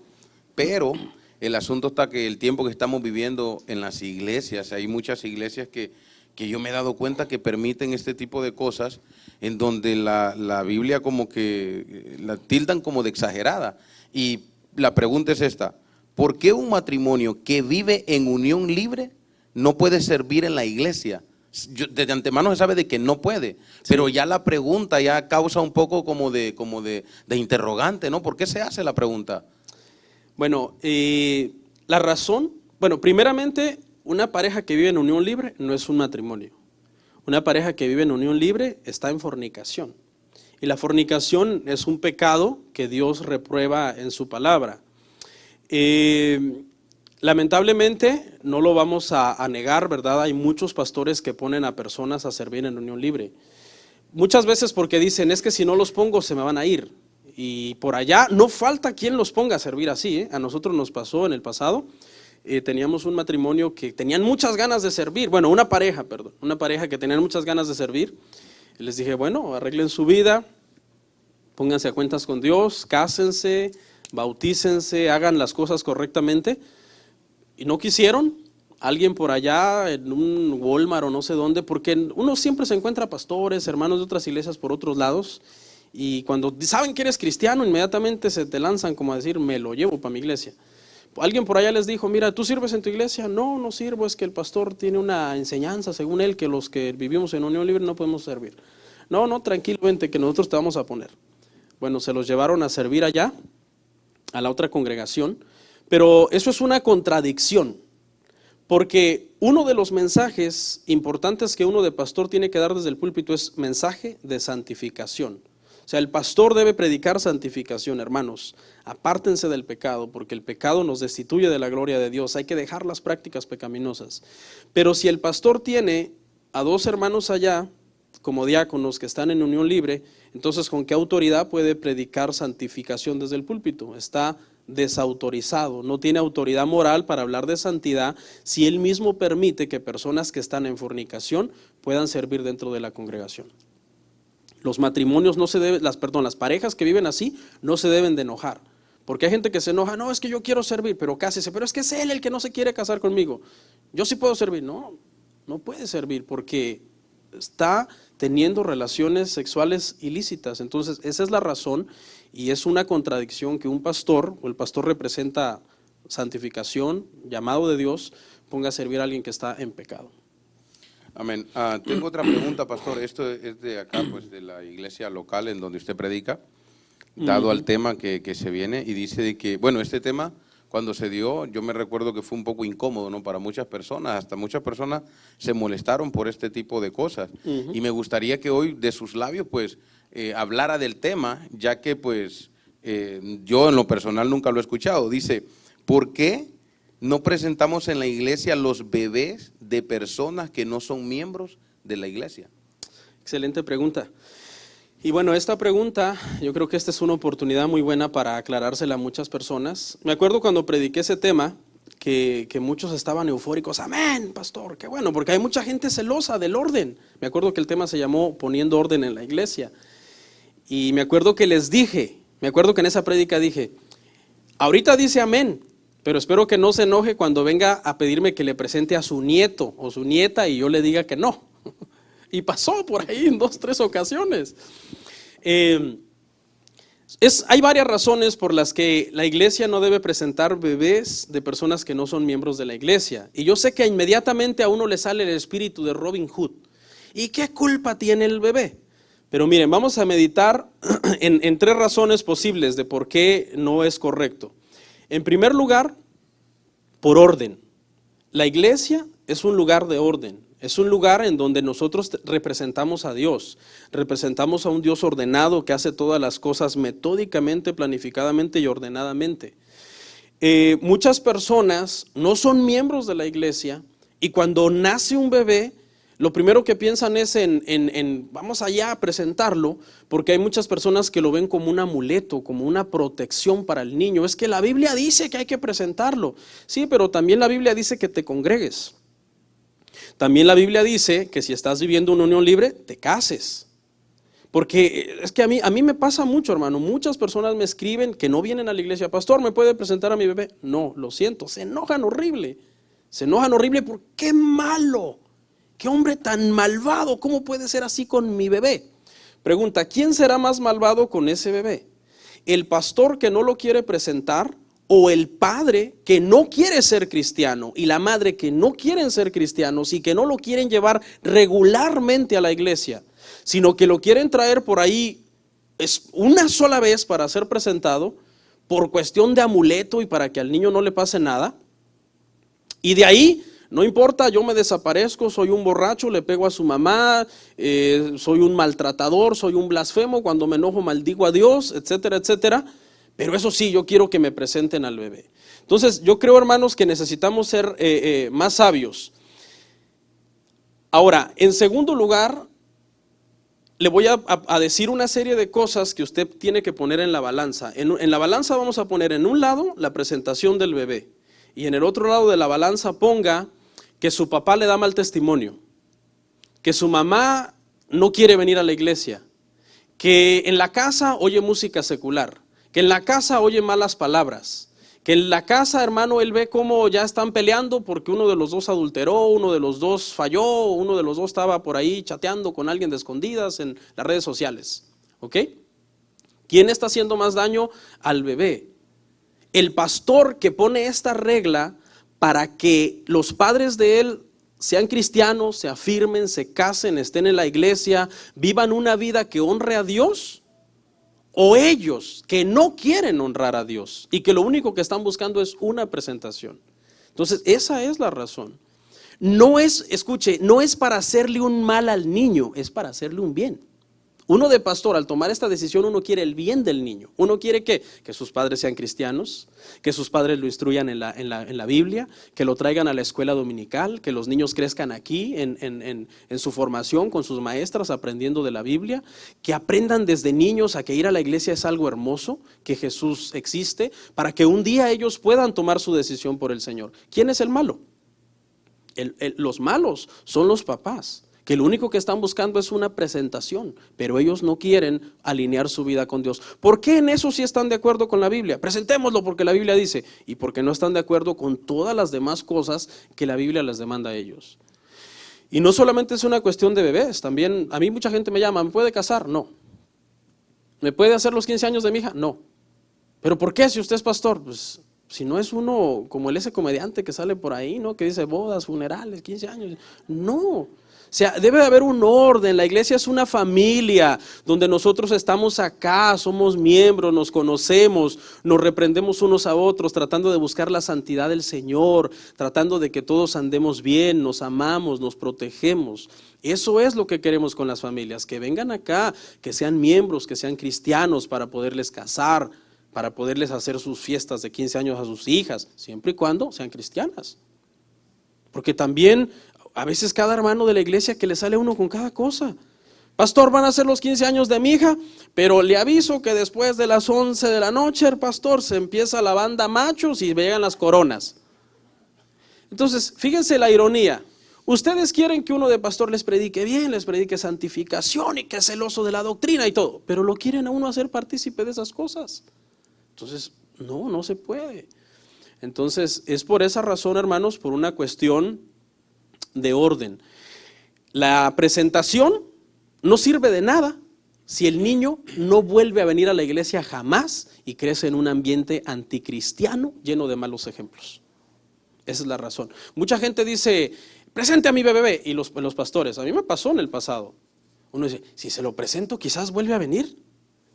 Speaker 2: Pero el asunto está que el tiempo que estamos viviendo en las iglesias, hay muchas iglesias que yo me he dado cuenta que permiten este tipo de cosas en donde la Biblia como que la tildan como de exagerada. Y la pregunta es esta: ¿por qué un matrimonio que vive en unión libre no puede servir en la iglesia? Desde antemano se sabe de que no puede, sí, pero ya la pregunta ya causa un poco como de interrogante, ¿no? ¿Por qué se hace la pregunta?
Speaker 3: Bueno, la razón, primeramente, una pareja que vive en unión libre no es un matrimonio. Una pareja que vive en unión libre está en fornicación. Y la fornicación es un pecado que Dios reprueba en su palabra. Lamentablemente, no lo vamos a negar, ¿verdad? Hay muchos pastores que ponen a personas a servir en unión libre. Muchas veces porque dicen, es que si no los pongo se me van a ir. Y por allá no falta quien los ponga a servir así, ¿eh? A nosotros nos pasó en el pasado. Teníamos un matrimonio que tenían muchas ganas de servir, una pareja que tenían muchas ganas de servir. Y les dije, bueno, arreglen su vida, pónganse a cuentas con Dios, cásense, bautícense, hagan las cosas correctamente. Y no quisieron. Alguien por allá en un Walmart o no sé dónde, porque uno siempre se encuentra pastores, hermanos de otras iglesias por otros lados, y cuando saben que eres cristiano, inmediatamente se te lanzan como a decir, me lo llevo para mi iglesia. Alguien por allá les dijo, mira, ¿tú sirves en tu iglesia? No, no sirvo, es que el pastor tiene una enseñanza, según él, que los que vivimos en unión libre no podemos servir. No, tranquilo, vente, que nosotros te vamos a poner. Bueno, se los llevaron a servir allá, a la otra congregación, pero eso es una contradicción, porque uno de los mensajes importantes que uno de pastor tiene que dar desde el púlpito es mensaje de santificación. O sea, el pastor debe predicar santificación, hermanos. Apártense del pecado, porque el pecado nos destituye de la gloria de Dios. Hay que dejar las prácticas pecaminosas. Pero si el pastor tiene a 2 hermanos allá, como diáconos que están en unión libre, entonces ¿con qué autoridad puede predicar santificación desde el púlpito? Está desautorizado, no tiene autoridad moral para hablar de santidad si él mismo permite que personas que están en fornicación puedan servir dentro de la congregación. Los matrimonios no se deben, las parejas que viven así no se deben de enojar, porque hay gente que se enoja, no, es que yo quiero servir, pero cásese, pero es que es él el que no se quiere casar conmigo, yo sí puedo servir. No puede servir porque está teniendo relaciones sexuales ilícitas. Entonces esa es la razón y es una contradicción que un pastor, o el pastor representa santificación, llamado de Dios, ponga a servir a alguien que está en pecado.
Speaker 2: Amén. Tengo otra pregunta, pastor. Esto es de acá, pues de la iglesia local en donde usted predica, dado al tema que se viene, y dice de que, este tema cuando se dio, yo me recuerdo que fue un poco incómodo, ¿no? Para muchas personas, hasta muchas personas se molestaron por este tipo de cosas. Y me gustaría que hoy de sus labios, pues, hablara del tema, ya que, pues, yo en lo personal nunca lo he escuchado. Dice, ¿por qué no presentamos en la iglesia los bebés de personas que no son miembros de la iglesia?
Speaker 3: Excelente pregunta. Y esta pregunta, yo creo que esta es una oportunidad muy buena para aclarársela a muchas personas. Me acuerdo cuando prediqué ese tema, que muchos estaban eufóricos. Amén, pastor, qué bueno, porque hay mucha gente celosa del orden. Me acuerdo que el tema se llamó Poniendo Orden en la Iglesia. Y me acuerdo que les dije, en esa prédica dije, ahorita dice amén, pero espero que no se enoje cuando venga a pedirme que le presente a su nieto o su nieta y yo le diga que no. Y pasó por ahí en 2, 3 ocasiones. Hay varias razones por las que la iglesia no debe presentar bebés de personas que no son miembros de la iglesia. Y yo sé que inmediatamente a uno le sale el espíritu de Robin Hood. ¿Y qué culpa tiene el bebé? Pero miren, vamos a meditar en 3 razones posibles de por qué no es correcto. En primer lugar, por orden. La iglesia es un lugar de orden. Es un lugar en donde nosotros representamos a Dios, representamos a un Dios ordenado que hace todas las cosas metódicamente, planificadamente y ordenadamente. Muchas personas no son miembros de la iglesia y cuando nace un bebé, lo primero que piensan es en vamos allá a presentarlo, porque hay muchas personas que lo ven como un amuleto, como una protección para el niño. Es que la Biblia dice que hay que presentarlo. Sí, pero también la Biblia dice que te congregues. También la Biblia dice que si estás viviendo una unión libre, te cases. Porque es que a mí me pasa mucho, hermano. Muchas personas me escriben que no vienen a la iglesia. Pastor, ¿me puede presentar a mi bebé? No, lo siento, se enojan horrible. Se enojan horrible porque qué malo. Qué hombre tan malvado, ¿cómo puede ser así con mi bebé? Pregunta, ¿quién será más malvado con ese bebé? ¿El pastor que no lo quiere presentar o el padre que no quiere ser cristiano y la madre que no quieren ser cristianos y que no lo quieren llevar regularmente a la iglesia, sino que lo quieren traer por ahí una sola vez para ser presentado por cuestión de amuleto y para que al niño no le pase nada? Y de ahí, no importa, yo me desaparezco, soy un borracho, le pego a su mamá, soy un maltratador, soy un blasfemo, cuando me enojo maldigo a Dios, etcétera, etcétera. Pero eso sí, yo quiero que me presenten al bebé. Entonces, yo creo, hermanos, que necesitamos ser más sabios. Ahora, en segundo lugar, le voy a decir una serie de cosas que usted tiene que poner en la balanza. En la balanza vamos a poner en un lado la presentación del bebé y en el otro lado de la balanza ponga que su papá le da mal testimonio, que su mamá no quiere venir a la iglesia, que en la casa oye música secular, que en la casa oye malas palabras, que en la casa, hermano, él ve cómo ya están peleando porque uno de los dos adulteró, uno de los dos falló, uno de los dos estaba por ahí chateando con alguien de escondidas en las redes sociales. ¿Ok? ¿Quién está haciendo más daño al bebé? El pastor que pone esta regla para que los padres de él sean cristianos, se afirmen, se casen, estén en la iglesia, vivan una vida que honre a Dios, o ellos que no quieren honrar a Dios y que lo único que están buscando es una presentación. Entonces, esa es la razón. No es, escuche, no es para hacerle un mal al niño, es para hacerle un bien. Uno de pastor, al tomar esta decisión, uno quiere el bien del niño. Uno quiere que sus padres sean cristianos, que sus padres lo instruyan en la Biblia, que lo traigan a la escuela dominical, que los niños crezcan aquí en su formación con sus maestras aprendiendo de la Biblia, que aprendan desde niños a que ir a la iglesia es algo hermoso, que Jesús existe, para que un día ellos puedan tomar su decisión por el Señor. ¿Quién es el malo? Los malos son los papás, que lo único que están buscando es una presentación, pero ellos no quieren alinear su vida con Dios. ¿Por qué en eso sí están de acuerdo con la Biblia? Presentémoslo porque la Biblia dice, y porque no están de acuerdo con todas las demás cosas que la Biblia les demanda a ellos. Y no solamente es una cuestión de bebés, también a mí mucha gente me llama, ¿me puede casar? No. ¿Me puede hacer los 15 años de mi hija? No. ¿Pero por qué si usted es pastor? Pues si no es uno como ese comediante que sale por ahí, ¿no? Que dice bodas, funerales, 15 años. No. O sea, debe de haber un orden. La iglesia es una familia donde nosotros estamos acá, somos miembros, nos conocemos, nos reprendemos unos a otros, tratando de buscar la santidad del Señor, tratando de que todos andemos bien, nos amamos, nos protegemos. Eso es lo que queremos con las familias, que vengan acá, que sean miembros, que sean cristianos para poderles casar, para poderles hacer sus fiestas de 15 años a sus hijas, siempre y cuando sean cristianas. Porque también a veces cada hermano de la iglesia que le sale a uno con cada cosa. Pastor, van a ser los 15 años de mi hija, pero le aviso que después de las 11 de la noche, el pastor, se empieza la banda machos y llegan las coronas. Entonces, fíjense la ironía. Ustedes quieren que uno de pastor les predique bien, les predique santificación y que es celoso de la doctrina y todo, pero lo quieren a uno hacer partícipe de esas cosas. Entonces, no se puede. Entonces, es por esa razón, hermanos, por una cuestión de orden. La presentación no sirve de nada si el niño no vuelve a venir a la iglesia jamás y crece en un ambiente anticristiano lleno de malos ejemplos. Esa es la razón. Mucha gente dice, presente a mi bebé, y los pastores, a mí me pasó en el pasado. Uno dice, si se lo presento quizás vuelve a venir,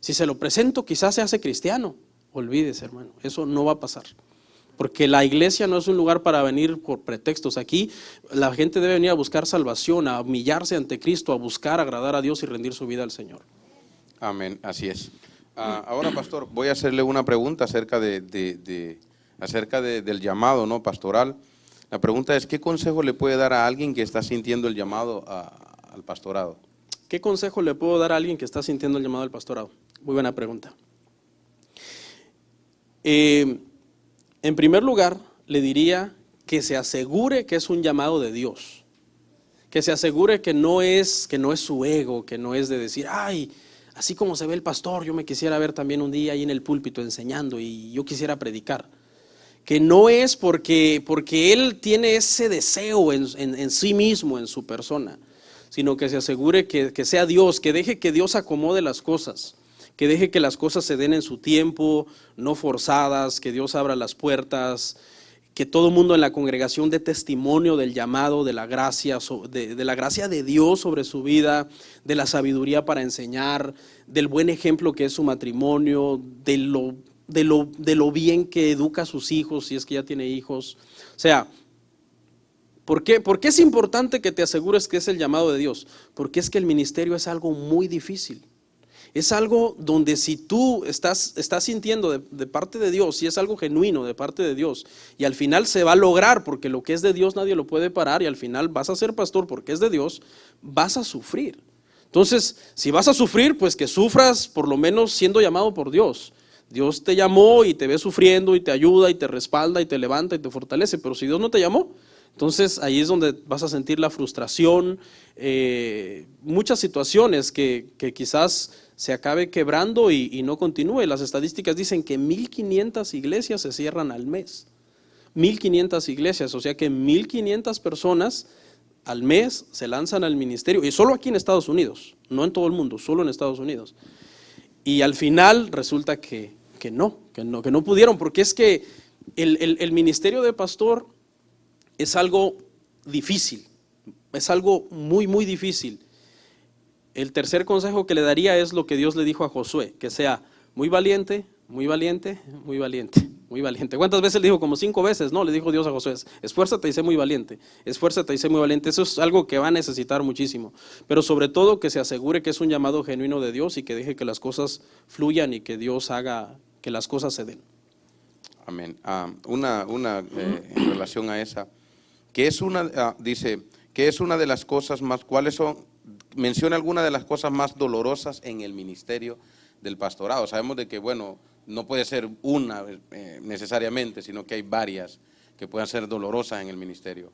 Speaker 3: si se lo presento quizás se hace cristiano. Olvídese, hermano, eso no va a pasar. Porque la iglesia no es un lugar para venir por pretextos. Aquí la gente debe venir a buscar salvación, a humillarse ante Cristo, a buscar agradar a Dios y rendir su vida al Señor.
Speaker 2: Amén, así es. Ahora, pastor, voy a hacerle una pregunta acerca del llamado, ¿no?, pastoral. La pregunta es, ¿qué consejo le puede dar a alguien que está sintiendo el llamado al pastorado?
Speaker 3: ¿Qué consejo le puedo dar a alguien que está sintiendo el llamado al pastorado? Muy buena pregunta. En primer lugar, le diría que se asegure que es un llamado de Dios. Que se asegure que no es su ego, que no es de decir, ay, así como se ve el pastor, yo me quisiera ver también un día ahí en el púlpito enseñando y yo quisiera predicar. Que no es porque él tiene ese deseo en sí mismo, en su persona, sino que se asegure que sea Dios, que deje que Dios acomode las cosas, que deje que las cosas se den en su tiempo, no forzadas, que Dios abra las puertas, que todo el mundo en la congregación dé testimonio del llamado, de la gracia, de la gracia de Dios sobre su vida, de la sabiduría para enseñar, del buen ejemplo que es su matrimonio, de lo bien que educa a sus hijos, si es que ya tiene hijos. O sea, ¿por qué es importante que te asegures que es el llamado de Dios? Porque es que el ministerio es algo muy difícil. Es algo donde si tú estás sintiendo de parte de Dios, si es algo genuino de parte de Dios, y al final se va a lograr, porque lo que es de Dios nadie lo puede parar, y al final vas a ser pastor porque es de Dios, vas a sufrir. Entonces, si vas a sufrir, pues que sufras por lo menos siendo llamado por Dios. Dios te llamó y te ve sufriendo y te ayuda y te respalda y te levanta y te fortalece, pero si Dios no te llamó, entonces ahí es donde vas a sentir la frustración, muchas situaciones que quizás se acabe quebrando y no continúe. Las estadísticas dicen que 1,500 iglesias se cierran al mes. 1,500 iglesias, o sea que 1,500 personas al mes se lanzan al ministerio, y solo aquí en Estados Unidos, no en todo el mundo, solo en Estados Unidos. Y al final resulta que no pudieron, porque es que el ministerio de pastor es algo difícil, es algo muy, muy difícil. El tercer consejo que le daría es lo que Dios le dijo a Josué, que sea muy valiente, muy valiente, muy valiente, muy valiente. ¿Cuántas veces le dijo? Como 5 veces, ¿no? Le dijo Dios a Josué, esfuérzate y sé muy valiente, esfuérzate y sé muy valiente. Eso es algo que va a necesitar muchísimo, pero sobre todo que se asegure que es un llamado genuino de Dios y que deje que las cosas fluyan y que Dios haga que las cosas se den.
Speaker 2: Amén. En relación a esa, dice, que es una de las cosas más, ¿cuáles son? Menciona alguna de las cosas más dolorosas en el ministerio del pastorado. Sabemos de que, bueno, no puede ser una necesariamente, sino que hay varias que puedan ser dolorosas en el ministerio.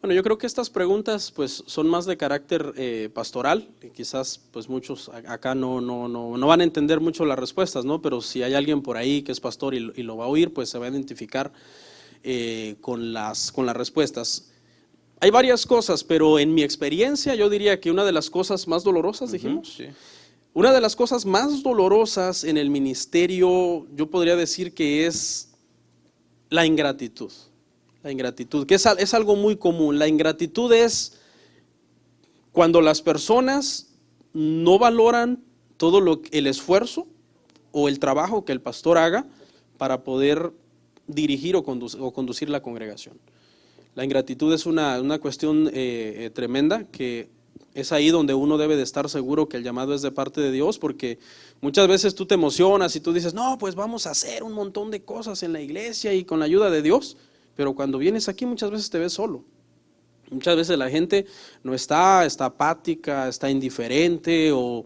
Speaker 3: Bueno, yo creo que estas preguntas pues son más de carácter pastoral, y quizás pues muchos acá no van a entender mucho las respuestas, ¿no? Pero si hay alguien por ahí que es pastor y lo va a oír, pues se va a identificar con las respuestas. Hay varias cosas, pero en mi experiencia yo diría que una de las cosas más dolorosas, dijimos,
Speaker 2: Sí.
Speaker 3: una de las cosas más dolorosas en el ministerio, yo podría decir que es la ingratitud. La ingratitud, que es algo muy común. La ingratitud es cuando las personas no valoran todo el esfuerzo o el trabajo que el pastor haga para poder dirigir o conducir la congregación. La ingratitud es una cuestión tremenda, que es ahí donde uno debe de estar seguro que el llamado es de parte de Dios, porque muchas veces tú te emocionas y tú dices, no, pues vamos a hacer un montón de cosas en la iglesia y con la ayuda de Dios, pero cuando vienes aquí muchas veces te ves solo. Muchas veces la gente no está apática, está indiferente o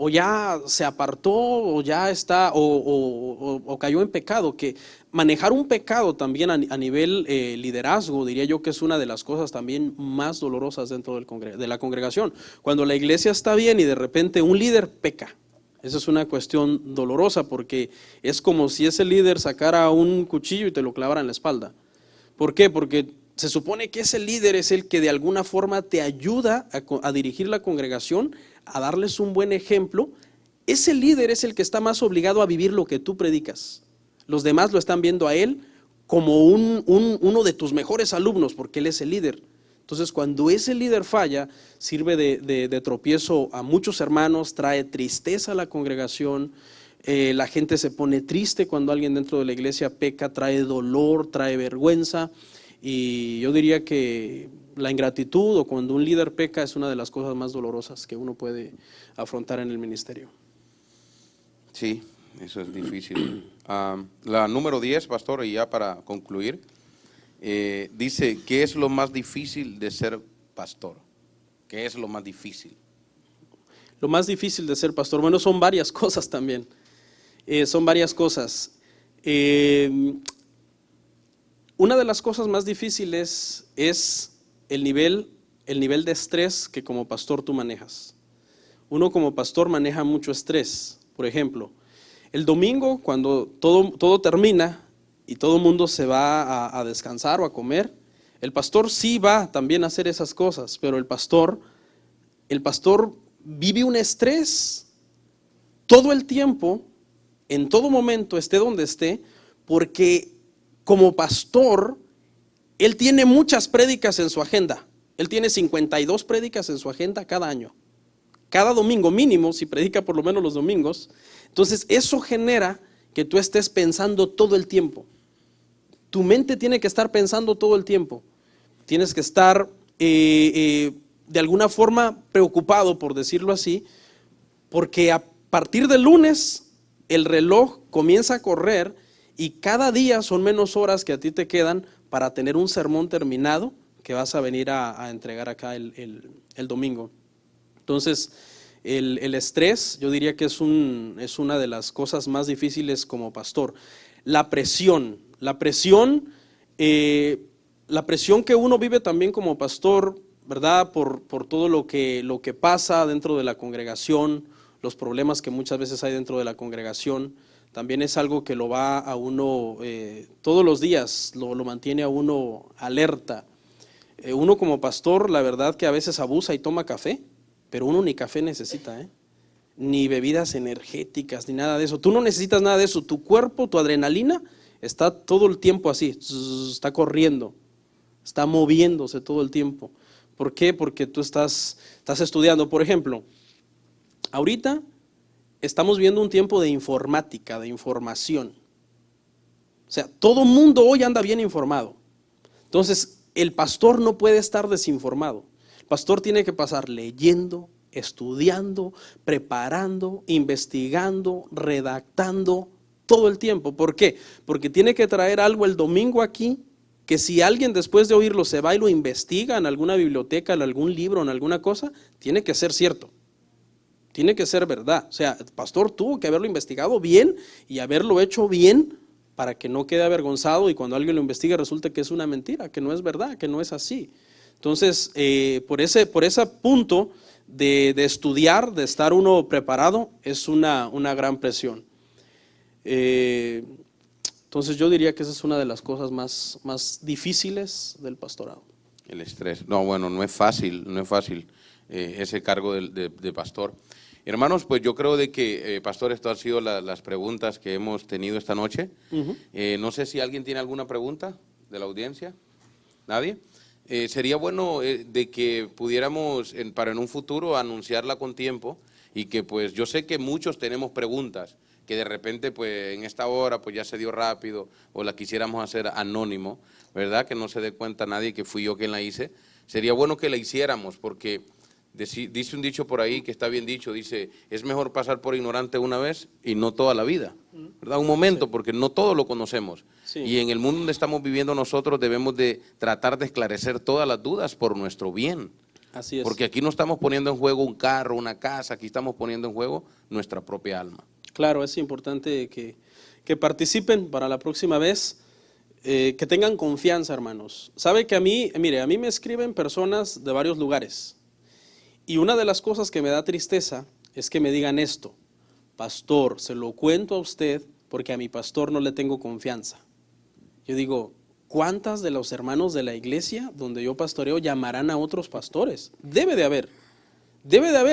Speaker 3: ya se apartó o ya está o cayó en pecado. Que manejar un pecado también a nivel liderazgo, diría yo que es una de las cosas también más dolorosas dentro de la congregación. Cuando la iglesia está bien y de repente un líder peca, esa es una cuestión dolorosa, porque es como si ese líder sacara un cuchillo y te lo clavara en la espalda. ¿Por qué? Porque se supone que ese líder es el que de alguna forma te ayuda a dirigir la congregación, a darles un buen ejemplo. Ese líder es el que está más obligado a vivir lo que tú predicas. Los demás lo están viendo a él como uno de tus mejores alumnos, porque él es el líder. Entonces, cuando ese líder falla, sirve de tropiezo a muchos hermanos, trae tristeza a la congregación. La gente se pone triste cuando alguien dentro de la iglesia peca, trae dolor, trae vergüenza. Y yo diría que la ingratitud o cuando un líder peca es una de las cosas más dolorosas que uno puede afrontar en el ministerio.
Speaker 2: Sí, eso es difícil. La número 10, pastor, y ya para concluir. Dice, ¿qué es lo más difícil de ser pastor? ¿Qué es lo más difícil?
Speaker 3: Lo más difícil de ser pastor, bueno, son varias cosas también. Son varias cosas. Una de las cosas más difíciles es el nivel de estrés que como pastor tú manejas. Uno como pastor maneja mucho estrés. Por ejemplo, el domingo cuando todo termina y todo el mundo se va a descansar o a comer, el pastor sí va también a hacer esas cosas, pero el pastor vive un estrés todo el tiempo, en todo momento, esté donde esté, porque como pastor, él tiene muchas prédicas en su agenda. Él tiene 52 prédicas en su agenda cada año. Cada domingo mínimo, si predica por lo menos los domingos. Entonces eso genera que tú estés pensando todo el tiempo. Tu mente tiene que estar pensando todo el tiempo. Tienes que estar de alguna forma preocupado, por decirlo así, porque a partir del lunes el reloj comienza a correr y cada día son menos horas que a ti te quedan para tener un sermón terminado que vas a venir a entregar acá el domingo. Entonces, el estrés, yo diría que es una de las cosas más difíciles como pastor. La presión que uno vive también como pastor, ¿verdad? Por todo lo que pasa dentro de la congregación, los problemas que muchas veces hay dentro de la congregación, también es algo que lo va a uno, todos los días lo mantiene a uno alerta. Uno como pastor, la verdad que a veces abusa y toma café, pero uno ni café necesita, ni bebidas energéticas, ni nada de eso. Tú no necesitas nada de eso. Tu cuerpo, tu adrenalina, está todo el tiempo así, está corriendo, está moviéndose todo el tiempo. ¿Por qué? Porque tú estás estudiando. Por ejemplo, ahorita estamos viendo un tiempo de informática, de información. O sea, todo mundo hoy anda bien informado. Entonces, el pastor no puede estar desinformado. El pastor tiene que pasar leyendo, estudiando, preparando, investigando, redactando todo el tiempo. ¿Por qué? Porque tiene que traer algo el domingo aquí, que si alguien después de oírlo se va y lo investiga en alguna biblioteca, en algún libro, en alguna cosa, tiene que ser cierto. Tiene que ser verdad. O sea, el pastor tuvo que haberlo investigado bien y haberlo hecho bien para que no quede avergonzado y cuando alguien lo investigue resulte que es una mentira, que no es verdad, que no es así. Entonces, por ese punto de estudiar, de estar uno preparado, es una gran presión. Entonces yo diría que esa es una de las cosas más difíciles del pastorado.
Speaker 2: El estrés. No, bueno, no es fácil ese cargo de pastor. Hermanos, pues yo creo de que, pastor, esto han sido las preguntas que hemos tenido esta noche. No sé si alguien tiene alguna pregunta de la audiencia. ¿Nadie? Sería bueno de que pudiéramos para en un futuro anunciarla con tiempo y que pues yo sé que muchos tenemos preguntas que de repente pues en esta hora pues ya se dio rápido o la quisiéramos hacer anónimo, ¿verdad? Que no se dé cuenta nadie que fui yo quien la hice. Sería bueno que la hiciéramos porque dice un dicho por ahí que está bien dicho, dice, es mejor pasar por ignorante una vez y no toda la vida, ¿verdad? Un momento, sí. Porque no todo lo conocemos. Sí. Y en el mundo donde estamos viviendo nosotros debemos de tratar de esclarecer todas las dudas por nuestro bien.
Speaker 3: Así es.
Speaker 2: Porque aquí no estamos poniendo en juego un carro, una casa, aquí estamos poniendo en juego nuestra propia alma.
Speaker 3: Claro, es importante que participen para la próxima vez, que tengan confianza, hermanos. Sabe que a mí me escriben personas de varios lugares. Y una de las cosas que me da tristeza es que me digan esto: pastor, se lo cuento a usted porque a mi pastor no le tengo confianza. Yo digo, ¿cuántas de los hermanos de la iglesia donde yo pastoreo llamarán a otros pastores? Debe de haber,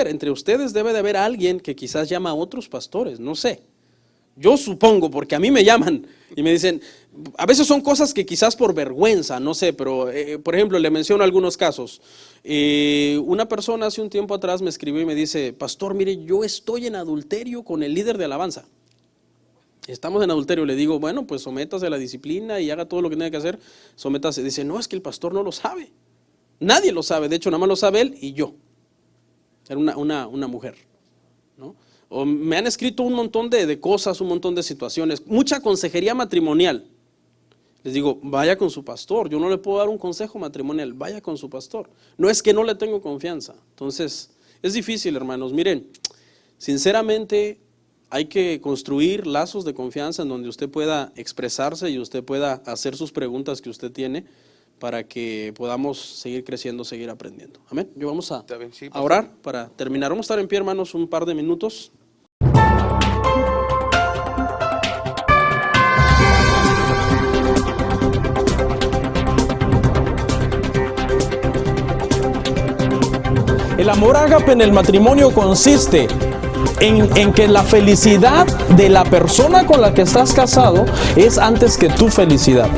Speaker 3: entre ustedes debe de haber alguien que quizás llama a otros pastores, no sé. Yo supongo, porque a mí me llaman y me dicen, a veces son cosas que quizás por vergüenza, no sé, pero por ejemplo, le menciono algunos casos. Una persona hace un tiempo atrás me escribió y me dice, pastor, mire, yo estoy en adulterio con el líder de alabanza. Estamos en adulterio. Le digo, bueno, pues sométase a la disciplina y haga todo lo que tenga que hacer, sométase. Dice, no, es que el pastor no lo sabe. Nadie lo sabe, de hecho, nada más lo sabe él y yo. Era una mujer, ¿no? O me han escrito un montón de cosas, un montón de situaciones, mucha consejería matrimonial. Les digo, vaya con su pastor. Yo no le puedo dar un consejo matrimonial, vaya con su pastor. No es que no le tengo confianza. Entonces, es difícil, hermanos. Miren, sinceramente hay que construir lazos de confianza en donde usted pueda expresarse y usted pueda hacer sus preguntas que usted tiene para que podamos seguir creciendo, seguir aprendiendo. Amén. Yo vamos a orar para terminar. Vamos a estar en pie, hermanos, un par de minutos.
Speaker 1: El amor ágape en el matrimonio consiste en que la felicidad de la persona con la que estás casado es antes que tu felicidad.